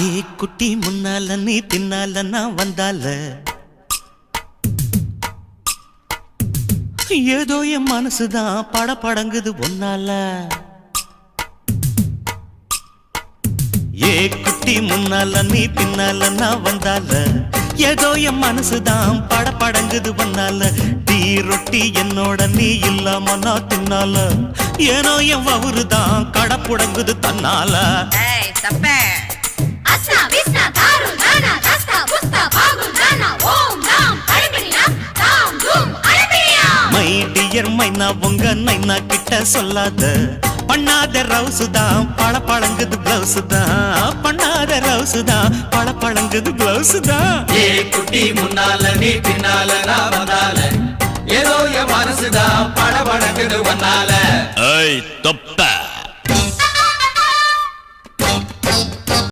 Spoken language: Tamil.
ஏ குட்டி முன்னால நீ பின்னால நான் வந்தால ஏதோ என் மனசுதான் படபடங்குது ஒன்னால ஏ குட்டி முன்னால நீ பின்னால நான் வந்தால ஏதோ என் மனசுதான் படபடங்குது ஒன்னால டீ ரொட்டி என்னோட நீ இல்லாம நான் தின்னால ஏனோ என் வவுறுதான் கடப்புடங்குது தன்னால மை டியர் மைனா உங்க நைனா கிட்ட சொல்லாத பண்ணாத ரவுசுதான் பழ பழங்குது பிளவுஸ் தான் பண்ணாத ரவுசுதான் பழ பழங்குது பிளவுஸ் தான் ஏ குட்டி முன்னால நீ பின்னால நான் வந்தால ஏதோ என் மனசுதான் படபடக்குது வந்தால ஏய் தொப்ப